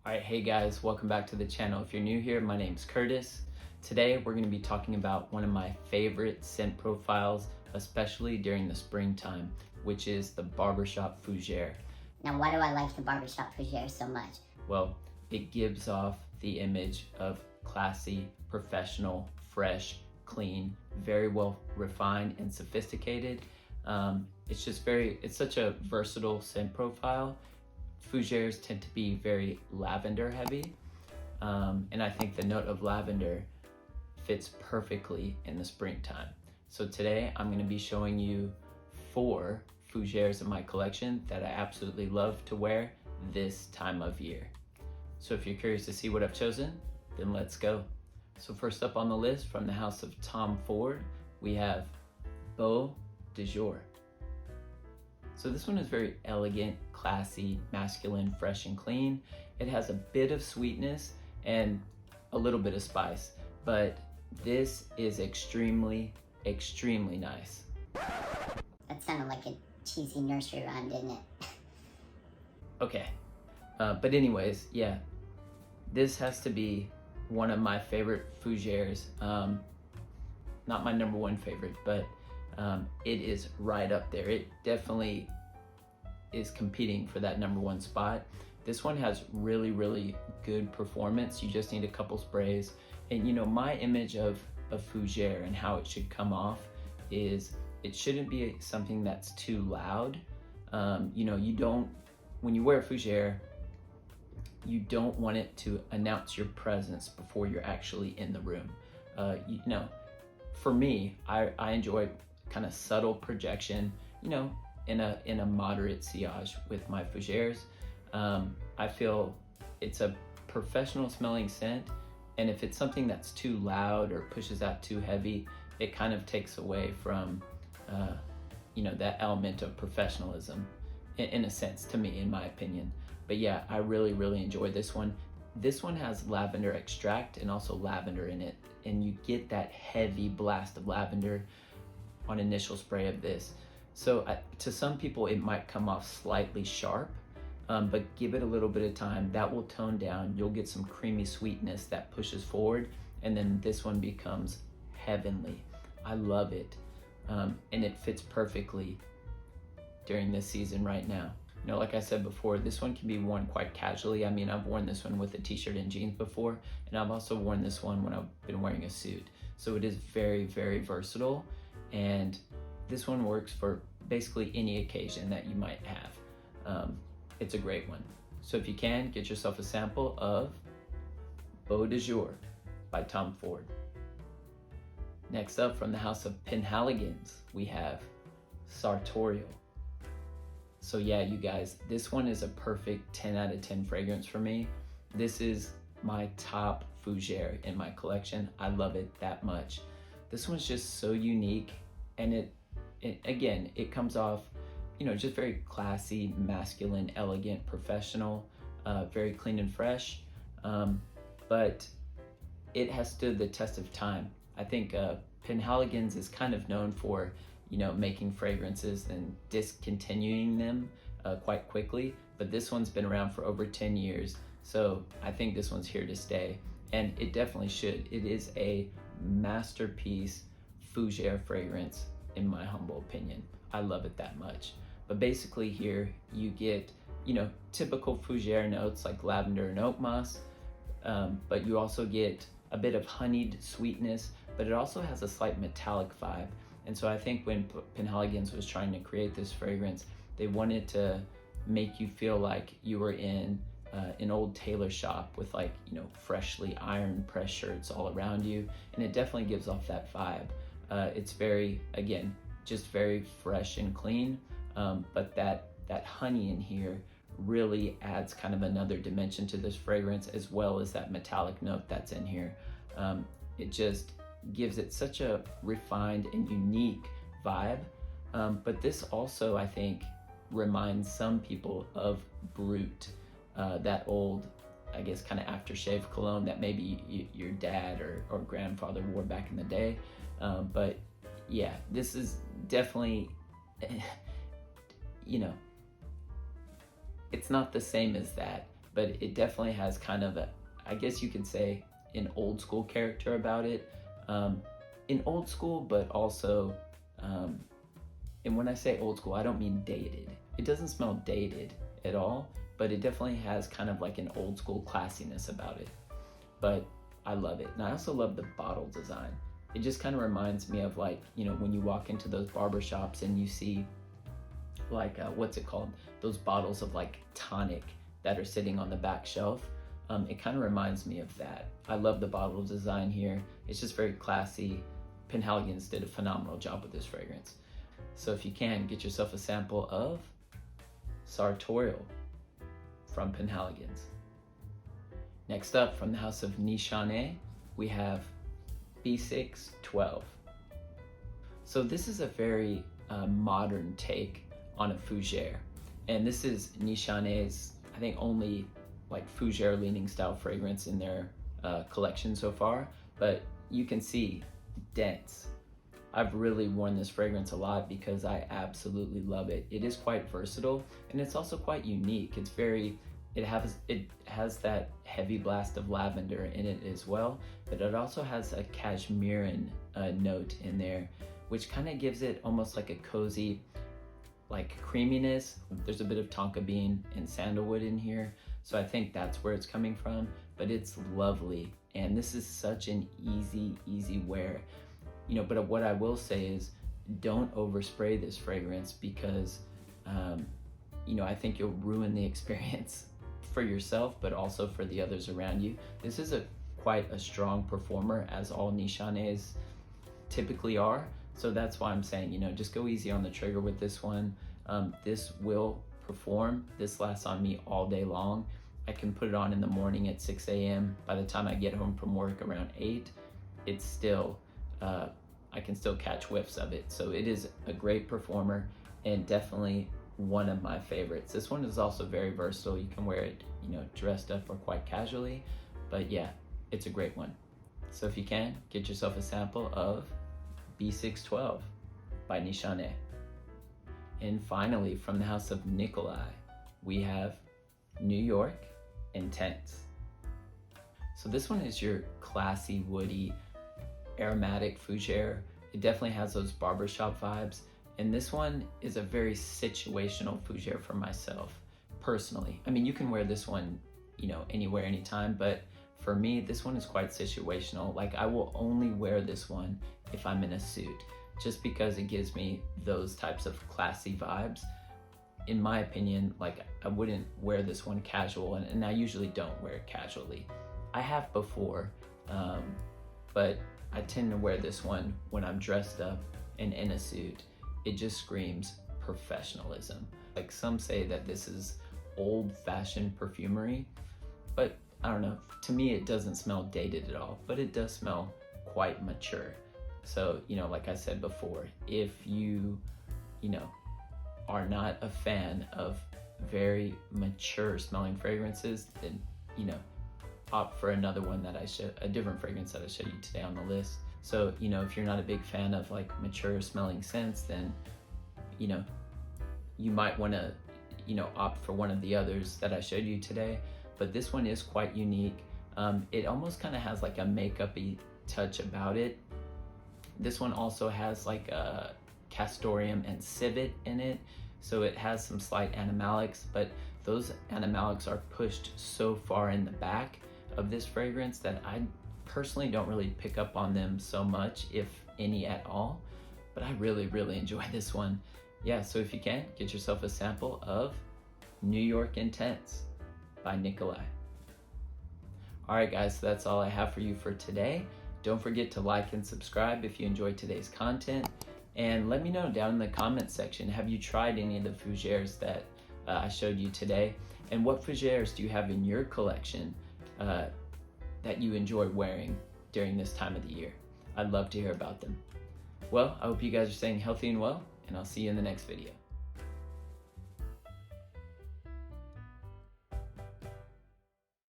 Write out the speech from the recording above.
Alright, hey guys, welcome back to the channel. If you're new here, my name's Curtis. Today we're going to be talking about one of my favorite scent profiles, especially during the springtime, which is the Barbershop Fougere. Now, why do I like the Barbershop Fougere so much? Well, it gives off the image of classy, professional, fresh, clean, very well refined and sophisticated. It's such a versatile scent profile. Fougeres tend to be very lavender heavy, and I think the note of lavender fits perfectly in the springtime. So today I'm going to be showing you 4 Fougeres in my collection that I absolutely love to wear this time of year. So if you're curious to see what I've chosen, then let's go. So first up on the list, from the house of Tom Ford, we have Beau de Jour. So this one is very elegant, classy, masculine, fresh and clean. It has a bit of sweetness and a little bit of spice, but this is extremely, extremely nice. That sounded like a cheesy nursery rhyme, didn't it? Okay, but anyways, yeah, this has to be one of my favorite Fougeres. Not my number one favorite, but it is right up there. It definitely is competing for that number one spot. This one has really, really good performance. You just need a couple sprays. And you know, my image of a Fougere and how it should come off is it shouldn't be something that's too loud. You know, when you wear a Fougere, you don't want it to announce your presence before you're actually in the room. You know, for me, I enjoy kind of subtle projection, you know, in a moderate sillage with my Fougeres. I feel it's a professional smelling scent, and if it's something that's too loud or pushes out too heavy, it kind of takes away from, you know, that element of professionalism in a sense, to me, in my opinion. But yeah, I really, really enjoy this one. This one has lavender extract and also lavender in it, and you get that heavy blast of lavender on initial spray of this. So to some people it might come off slightly sharp, but give it a little bit of time. That will tone down. You'll get some creamy sweetness that pushes forward, and then this one becomes heavenly. I love it, and it fits perfectly during this season right now. You know, like I said before, this one can be worn quite casually. I mean, I've worn this one with a t-shirt and jeans before, and I've also worn this one when I've been wearing a suit. So it is very, very versatile, and this one works for basically any occasion that you might have. It's a great one. So if you can, get yourself a sample of Beau de Jour by Tom Ford. Next up, from the house of Penhaligon's, we have Sartorio. So yeah, you guys, this one is a perfect 10 out of 10 fragrance for me. This is my top Fougere in my collection. I love it that much. This one's just so unique, and it again, it comes off, you know, just very classy, masculine, elegant, professional, very clean and fresh, but it has stood the test of time. I think Penhaligon's is kind of known for, you know, making fragrances and discontinuing them quite quickly, but this one's been around for over 10 years, so I think this one's here to stay, and it definitely should. It is a masterpiece Fougere fragrance, in my humble opinion. I love it that much. But basically here you get, you know, typical Fougere notes like lavender and oak moss, but you also get a bit of honeyed sweetness, but it also has a slight metallic vibe. And so I think when Penhaligon's was trying to create this fragrance, they wanted to make you feel like you were in an old tailor shop with, like, you know, freshly ironed press shirts all around you, and it definitely gives off that vibe. It's very, again, just very fresh and clean, but that honey in here really adds kind of another dimension to this fragrance, as well as that metallic note that's in here. It just gives it such a refined and unique vibe, but this also, I think, reminds some people of Brut, that old, I guess, kind of aftershave cologne that maybe your dad or grandfather wore back in the day. But yeah, this is definitely, you know, it's not the same as that, but it definitely has kind of a, I guess you could say, an old school character about it. In old school, but also, and when I say old school, I don't mean dated. It doesn't smell dated at all, but it definitely has kind of like an old school classiness about it. But I love it. And I also love the bottle design. It just kind of reminds me of, like, you know, when you walk into those barbershops and you see like, what's it called? Those bottles of like tonic that are sitting on the back shelf. It kind of reminds me of that. I love the bottle design here. It's just very classy. Penhaligon's did a phenomenal job with this fragrance. So if you can, get yourself a sample of Sartorio from Penhaligon's. Next up, from the house of Nishane, we have B612. So this is a very modern take on a Fougere. And this is Nishane's, I think, only like Fougere leaning style fragrance in their collection so far. But you can see dense. I've really worn this fragrance a lot because I absolutely love it. It is quite versatile, and it's also quite unique. It's very, it has that heavy blast of lavender in it as well, but it also has a cashmerean note in there, which kind of gives it almost like a cozy, like creaminess. There's a bit of tonka bean and sandalwood in here, so I think that's where it's coming from, but it's lovely. And this is such an easy wear. You know, but what I will say is, don't overspray this fragrance because, you know, I think you'll ruin the experience for yourself, but also for the others around you. This is quite a strong performer, as all Nishanes typically are. So that's why I'm saying, you know, just go easy on the trigger with this one. This will perform. This lasts on me all day long. I can put it on in the morning at 6 a.m. By the time I get home from work around 8, it's still, I can still catch whiffs of it. So it is a great performer and definitely one of my favorites. This one is also very versatile. You can wear it, you know, dressed up or quite casually, but yeah, it's a great one. So if you can, get yourself a sample of B612 by Nishane. And finally, from the house of Nikolai, we have New York Intense. So this one is your classy, woody, aromatic Fougere. It definitely has those barbershop vibes. And this one is a very situational Fougere for myself, personally. I mean, you can wear this one, you know, anywhere, anytime, but for me, this one is quite situational. Like, I will only wear this one if I'm in a suit, just because it gives me those types of classy vibes. In my opinion, like, I wouldn't wear this one casual, and I usually don't wear it casually. I have before, but I tend to wear this one when I'm dressed up and in a suit. It just screams professionalism. Like, some say that this is old-fashioned perfumery, but I don't know. To me, it doesn't smell dated at all, but it does smell quite mature. So, you know, like I said before, if you know, are not a fan of very mature smelling fragrances, then, you know, opt for another one that a different fragrance that I showed you today on the list. So, you know, if you're not a big fan of like mature smelling scents, then, you know, you might want to, you know, opt for one of the others that I showed you today. But this one is quite unique. It almost kind of has like a makeup-y touch about it. This one also has like a castoreum and civet in it, so it has some slight animalics, but those animalics are pushed so far in the back of this fragrance that I personally don't really pick up on them so much, if any at all. But I really enjoy this one. Yeah, so if you can, get yourself a sample of New York Intense by Nikolai. All right, guys, so that's all I have for you for today. Don't forget to like and subscribe if you enjoyed today's content. And let me know down in the comments section, have you tried any of the Fougeres that I showed you today? And what Fougeres do you have in your collection that you enjoy wearing during this time of the year? I'd love to hear about them. Well, I hope you guys are staying healthy and well, and I'll see you in the next video.